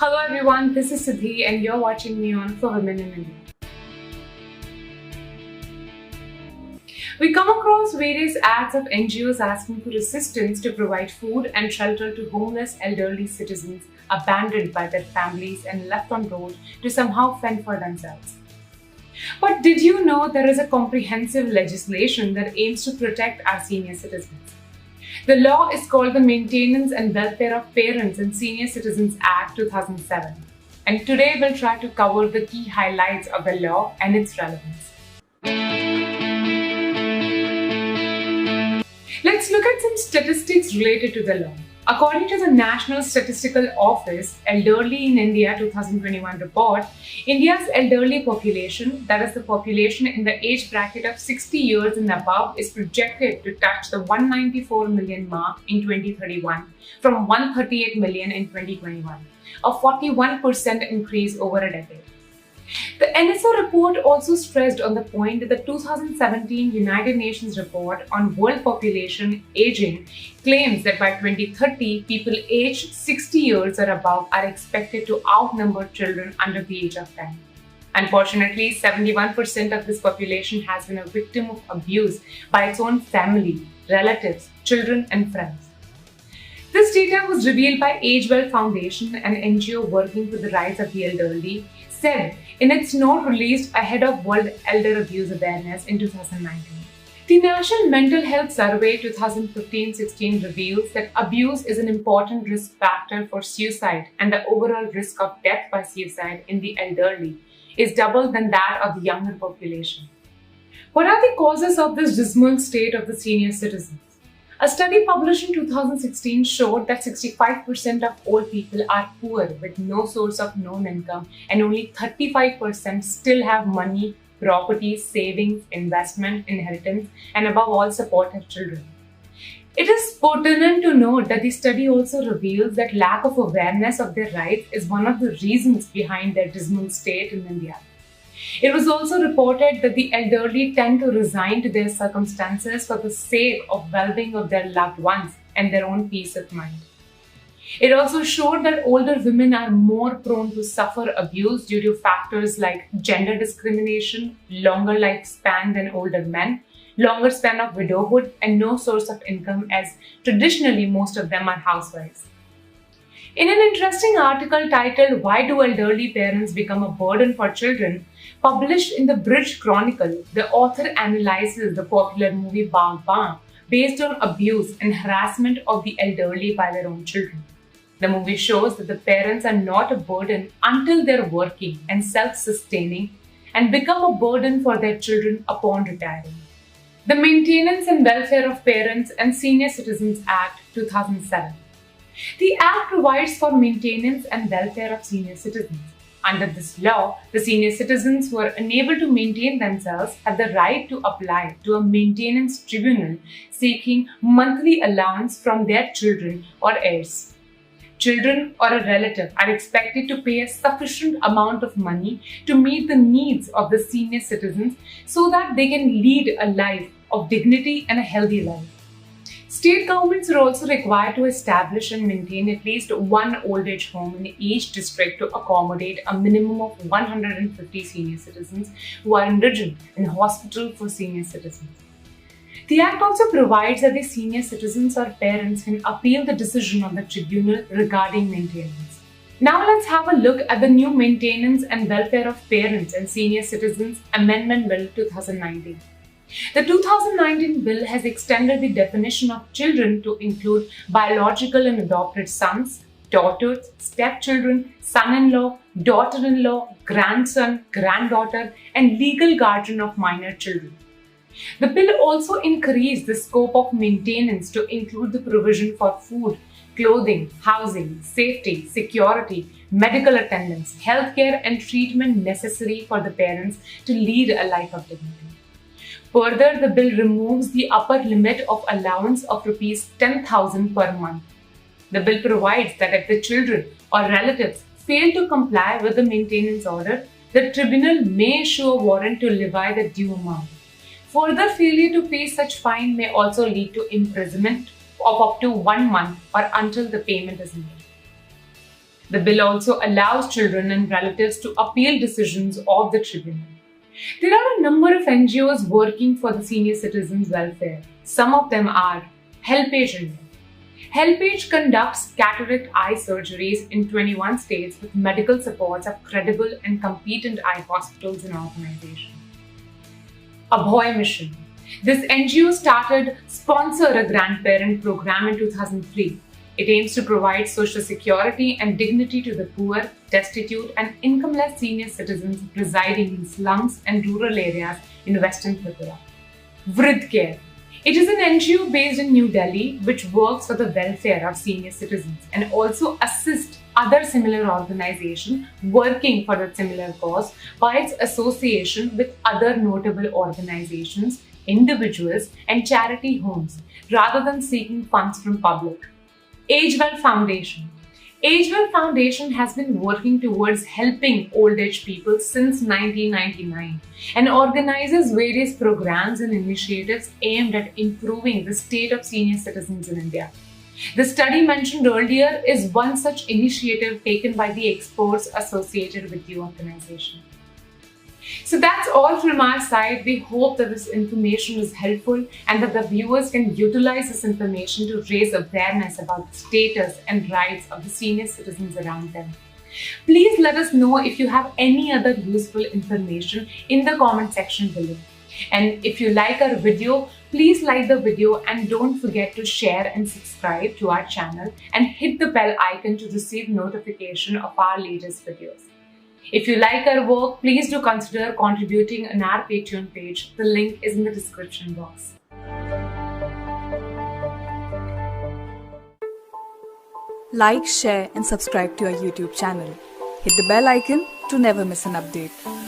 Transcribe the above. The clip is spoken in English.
Hello everyone, this is Siddhi and you're watching me on For Women in India. We come across various ads of NGOs asking for assistance to provide food and shelter to homeless elderly citizens abandoned by their families and left on road to somehow fend for themselves. But did you know there is a comprehensive legislation that aims to protect our senior citizens? The law is called the Maintenance and Welfare of Parents and Senior Citizens Act 2007. And today we'll try to cover the key highlights of the law and its relevance. Let's look at some statistics related to the law. According to the National Statistical Office Elderly in India 2021 report, India's elderly population, that is the population in the age bracket of 60 years and above, is projected to touch the 194 million mark in 2031 from 138 million in 2021, a 41% increase over a decade. The NSO report also stressed on the point that the 2017 United Nations report on world population aging claims that by 2030, people aged 60 years or above are expected to outnumber children under the age of 10. Unfortunately, 71% of this population has been a victim of abuse by its own family, relatives, children, and friends. This data was revealed by AgeWell Foundation, an NGO working for the rights of the elderly, said in its note released ahead of World Elder Abuse Awareness in 2019. The National Mental Health Survey 2015-16 reveals that abuse is an important risk factor for suicide, and the overall risk of death by suicide in the elderly is double than that of the younger population. What are the causes of this dismal state of the senior citizens? A study published in 2016 showed that 65% of old people are poor with no source of known income, and only 35% still have money, property, savings, investment, inheritance, and above all supportive children. It is pertinent to note that the study also reveals that lack of awareness of their rights is one of the reasons behind their dismal state in India. It was also reported that the elderly tend to resign to their circumstances for the sake of well-being of their loved ones and their own peace of mind. It also showed that older women are more prone to suffer abuse due to factors like gender discrimination, longer lifespan than older men, longer span of widowhood, and no source of income, as traditionally most of them are housewives. In an interesting article titled "Why Do Elderly Parents Become a Burden for Children?" published in the British Chronicle, the author analyzes the popular movie Bagban based on abuse and harassment of the elderly by their own children. The movie shows that the parents are not a burden until they're working and self-sustaining and become a burden for their children upon retiring. The Maintenance and Welfare of Parents and Senior Citizens Act 2007. The Act provides for maintenance and welfare of senior citizens. Under this law, the senior citizens who are unable to maintain themselves have the right to apply to a maintenance tribunal seeking monthly allowance from their children or heirs. Children or a relative are expected to pay a sufficient amount of money to meet the needs of the senior citizens so that they can lead a life of dignity and a healthy life. State governments are also required to establish and maintain at least one old age home in each district to accommodate a minimum of 150 senior citizens who are indigent and hospital for senior citizens. The Act also provides that the senior citizens or parents can appeal the decision of the tribunal regarding maintenance. Now let's have a look at the new Maintenance and Welfare of Parents and Senior Citizens Amendment Bill 2019. The 2019 bill has extended the definition of children to include biological and adopted sons, daughters, stepchildren, son-in-law, daughter-in-law, grandson, granddaughter, and legal guardian of minor children. The bill also increased the scope of maintenance to include the provision for food, clothing, housing, safety, security, medical attendance, healthcare, and treatment necessary for the parents to lead a life of dignity. Further, the bill removes the upper limit of allowance of Rs 10,000 per month. The bill provides that if the children or relatives fail to comply with the maintenance order, the tribunal may issue a warrant to levy the due amount. Further failure to pay such fine may also lead to imprisonment of up to 1 month or until the payment is made. The bill also allows children and relatives to appeal decisions of the tribunal. There are a number of NGOs working for the senior citizens' welfare. Some of them are HelpAge India. HelpAge conducts cataract eye surgeries in 21 states with medical supports of credible and competent eye hospitals and organizations. Abhoy Mission. This NGO started Sponsor a Grandparent program in 2003. It aims to provide social security and dignity to the poor, destitute, and incomeless senior citizens residing in slums and rural areas in Western Tripura. Vrid Care. It is an NGO based in New Delhi which works for the welfare of senior citizens and also assists other similar organizations working for a similar cause by its association with other notable organizations, individuals, and charity homes rather than seeking funds from public. AgeWell Foundation. AgeWell Foundation has been working towards helping old age people since 1999 and organizes various programs and initiatives aimed at improving the state of senior citizens in India. The study mentioned earlier is one such initiative taken by the experts associated with the organization. So that's all from our side. We hope that this information is helpful and that the viewers can utilize this information to raise awareness about the status and rights of the senior citizens around them. Please let us know if you have any other useful information in the comment section below. And if you like our video, please like the video and don't forget to share and subscribe to our channel and hit the bell icon to receive notification of our latest videos. If you like our work, please do consider contributing on our Patreon page. The link is in the description box. Like, share and subscribe to our YouTube channel. Hit the bell icon to never miss an update.